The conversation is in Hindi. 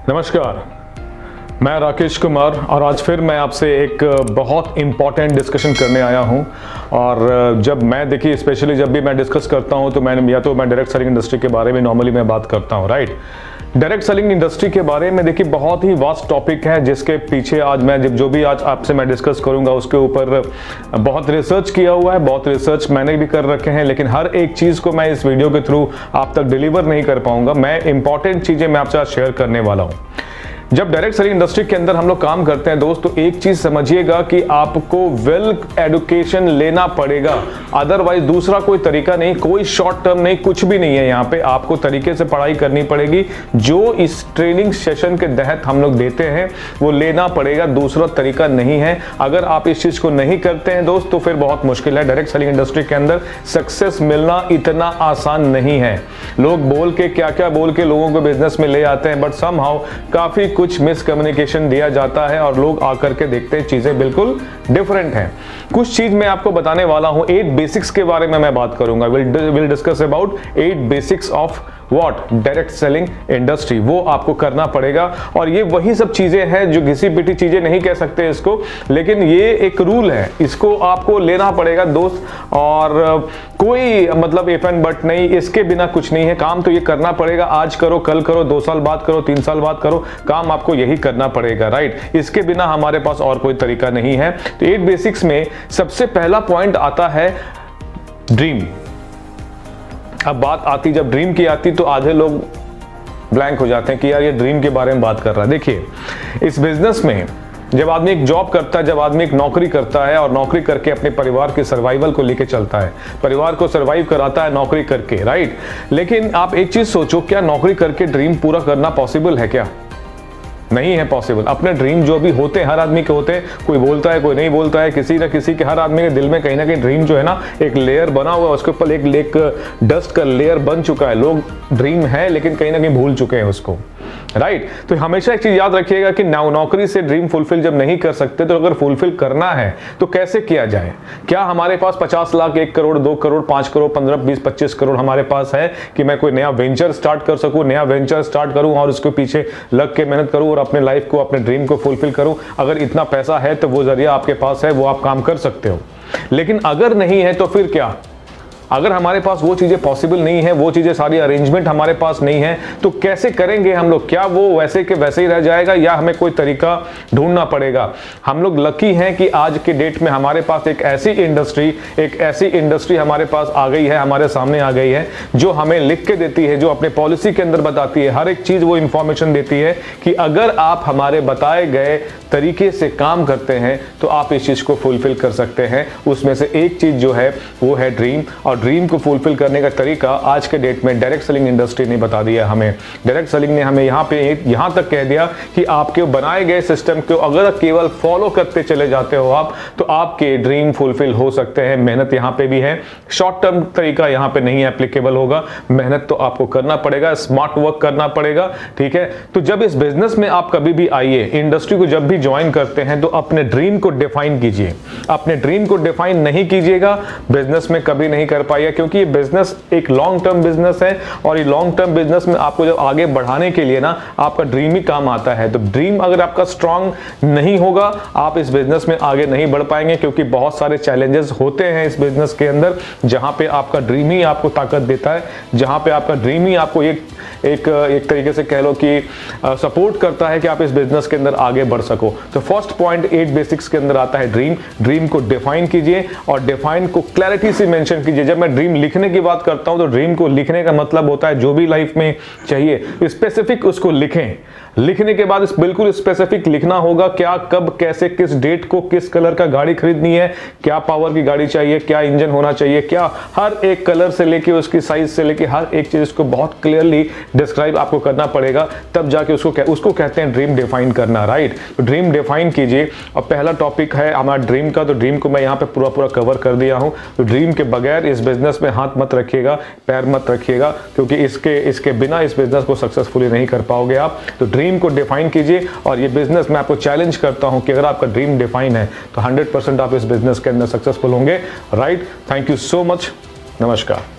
नमस्कार, मैं राकेश कुमार और आज फिर मैं आपसे एक बहुत इम्पॉर्टेंट डिस्कशन करने आया हूं। और जब मैं देखिए स्पेशली जब भी मैं डिस्कस करता हूं तो मैं डायरेक्ट सेलिंग इंडस्ट्री के बारे में नॉर्मली मैं बात करता हूं, राइट। डायरेक्ट सेलिंग इंडस्ट्री के बारे में देखिए बहुत ही वास्ट टॉपिक है, जिसके पीछे आज मैं जो भी आज आपसे मैं डिस्कस करूंगा उसके ऊपर बहुत रिसर्च किया हुआ है, बहुत रिसर्च मैंने भी कर रखे हैं, लेकिन हर एक चीज़ को मैं इस वीडियो के थ्रू आप तक डिलीवर नहीं कर पाऊंगा। मैं इंपॉर्टेंट चीज़ें मैं आपसे आज शेयर करने वाला हूँ। जब डायरेक्ट सेलिंग इंडस्ट्री के अंदर हम लोग काम करते हैं दोस्त, तो एक चीज समझिएगा कि आपको वेल एजुकेशन लेना पड़ेगा, अदरवाइज दूसरा कोई तरीका नहीं, कोई शॉर्ट टर्म नहीं, कुछ भी नहीं है। यहाँ पे आपको तरीके से पढ़ाई करनी पड़ेगी, जो इस ट्रेनिंग सेशन के तहत हम लोग देते हैं वो लेना पड़ेगा, दूसरा तरीका नहीं है। अगर आप इस चीज को नहीं करते हैं दोस्त तो फिर बहुत मुश्किल है। डायरेक्ट सेलिंग इंडस्ट्री के अंदर सक्सेस मिलना इतना आसान नहीं है। लोग बोल के क्या क्या बोल के लोगों को बिजनेस में ले आते हैं, बट समहाउ काफी कुछ मिसकम्युनिकेशन दिया जाता है और लोग आकर के देखते हैं चीजें बिल्कुल डिफरेंट हैं। कुछ चीज मैं आपको बताने वाला हूं, 8 बेसिक्स के बारे में मैं बात करूंगा। Will discuss about 8 basics of what direct selling industry. वो आपको करना पड़ेगा और ये वही सब चीजें हैं जो घिसी पिटी चीजें नहीं कह सकते इसको, लेकिन ये एक रूल है, इसको आपको लेना पड़ेगा दोस्त। और कोई मतलब इफ एंड बट नहीं, इसके बिना कुछ नहीं है। काम तो ये करना पड़ेगा, आज करो, कल करो, 2 साल बाद करो, 3 साल बाद करो, काम आपको यही करना पड़ेगा, राइट। इसके बिना हमारे पास और कोई तरीका नहीं है। तो 8 बेसिक्स में सबसे पहला पॉइंट आता है ड्रीम। अब बात आती, जब ड्रीम की आती तो आधे लोग ब्लैंक हो जाते हैं कि यार ये ड्रीम के बारे में बात कर रहा है। देखिए इस बिजनेस में जब आदमी एक जॉब करता है, जब आदमी एक नौकरी करता है और नौकरी करके अपने परिवार के सर्वाइवल को लेके चलता है, परिवार को सर्वाइव कराता है नौकरी करके, राइट। लेकिन आप एक चीज सोचो, क्या नौकरी करके ड्रीम पूरा करना पॉसिबल है? क्या नहीं है पॉसिबल। अपने ड्रीम जो भी होते हैं, हर आदमी के होते हैं, कोई बोलता है कोई नहीं बोलता है, किसी ना किसी के, हर आदमी के दिल में कहीं ना कहीं ड्रीम जो है ना एक लेयर बना हुआ है, उसके ऊपर एक डस्ट का लेयर बन चुका है। लोग ड्रीम है लेकिन कहीं ना कहीं भूल चुके हैं उसको, राइट। तो हमेशा एक चीज याद रखिएगा कि नौकरी से ड्रीम फुलफिल जब नहीं कर सकते तो अगर फुलफिल करना है तो कैसे किया जाए? क्या हमारे पास 50 लाख, 1 करोड़, 2 करोड़, 5 करोड़, 15, 20, 25 करोड़ हमारे पास है कि मैं कोई नया वेंचर स्टार्ट कर सकूं, नया वेंचर स्टार्ट करूं और उसके पीछे लग के मेहनत करूं और अपने लाइफ को, अपने ड्रीम को फुलफिल करूं? अगर इतना पैसा है तो वो जरिया आपके पास है, वो आप काम कर सकते हो। लेकिन अगर नहीं है तो फिर क्या? अगर हमारे पास वो चीजें पॉसिबल नहीं है, वो चीजें सारी अरेंजमेंट हमारे पास नहीं है, तो कैसे करेंगे हम लोग? क्या वो वैसे के वैसे ही रह जाएगा या हमें कोई तरीका ढूंढना पड़ेगा? हम लोग लकी हैं कि आज के डेट में हमारे पास एक ऐसी इंडस्ट्री हमारे पास आ गई है, हमारे सामने आ गई है, जो हमें लिख के देती है, जो अपने पॉलिसी के अंदर बताती है, हर एक चीज वो इंफॉर्मेशन देती है कि अगर आप हमारे बताए गए तरीके से काम करते हैं तो आप इस चीज को फुलफिल कर सकते हैं। उसमें से एक चीज जो है वो है ड्रीम, और ड्रीम को फुलफिल करने का तरीका आज के डेट में डायरेक्ट सेलिंग इंडस्ट्री ने बता दिया हमें। डायरेक्ट सेलिंग ने हमें यहां तक कह दिया कि आपके बनाए गए सिस्टम को अगर केवल फॉलो करते चले जाते हो आप, तो आपके ड्रीम फुलफिल हो सकते हैं। मेहनत यहां पे भी है, शॉर्ट टर्म तरीका यहां पे नहीं एप्लीकेबल होगा, मेहनत तो आपको करना पड़ेगा, स्मार्ट वर्क करना पड़ेगा, ठीक है। तो जब इस बिजनेस में आप कभी भी आइए, इंडस्ट्री को जब भी ज्वाइन करते हैं तो अपने ड्रीम को डिफाइन कीजिए। अपने ड्रीम को डिफाइन नहीं कीजिएगा, बिजनेस में कभी नहीं कर पाइए, क्योंकि ये बिजनेस एक लॉन्ग टर्म बिजनेस है और ये लॉन्ग टर्म बिजनेस में आपको जब आगे बढ़ाने के लिए ना आपका ड्रीम ही काम आता है। तो ड्रीम अगर आपका स्ट्रांग नहीं होगा, आप इस बिजनेस में आगे नहीं बढ़ पाएंगे, क्योंकि बहुत सारे चैलेंजेस होते हैं इस बिजनेस के अंदर, जहां पे आपका ड्रीम ही आपको ताकत देता है, जहां पे आपका ड्रीम ही आपको एक तरीके से कह लो कि सपोर्ट करता है कि आप इस बिजनेस के अंदर आगे बढ़ सको। तो फर्स्ट पॉइंट 8 बेसिक्स के अंदर आता है ड्रीम। ड्रीम को डिफाइन कीजिए और डिफाइन को क्लैरिटी से मेंशन कीजिए। जब मैं ड्रीम लिखने की बात करता हूं तो ड्रीम को लिखने का मतलब होता है जो भी लाइफ में चाहिए स्पेसिफिक उसको लिखें। लिखने के बाद बिल्कुल स्पेसिफिक लिखना होगा, क्या, कब, कैसे, किस डेट को, किस कलर का गाड़ी खरीदनी है, क्या पावर की गाड़ी चाहिए, क्या इंजन होना चाहिए, क्या, हर एक कलर से लेके उसकी साइज से लेके हर एक चीज को बहुत क्लियरली डिस्क्राइब आपको करना पड़ेगा, तब जाके उसको कहते हैं ड्रीम डिफाइन करना, राइट। तो ड्रीम डिफाइन कीजिए। और पहला टॉपिक है हमारा ड्रीम का, तो ड्रीम को मैं यहाँ पे पूरा कवर कर दिया हूँ। तो ड्रीम के बगैर इस बिजनेस में हाथ मत रखिएगा, पैर मत रखिएगा, क्योंकि इसके बिना इस बिजनेस को सक्सेसफुली नहीं कर पाओगे आप। तो ड्रीम को डिफाइन कीजिए और ये बिजनेस मैं आपको चैलेंज करता हूं कि अगर आपका ड्रीम डिफाइन है तो 100% आप इस बिजनेस के अंदर सक्सेसफुल होंगे, right. Thank you so much, नमस्कार।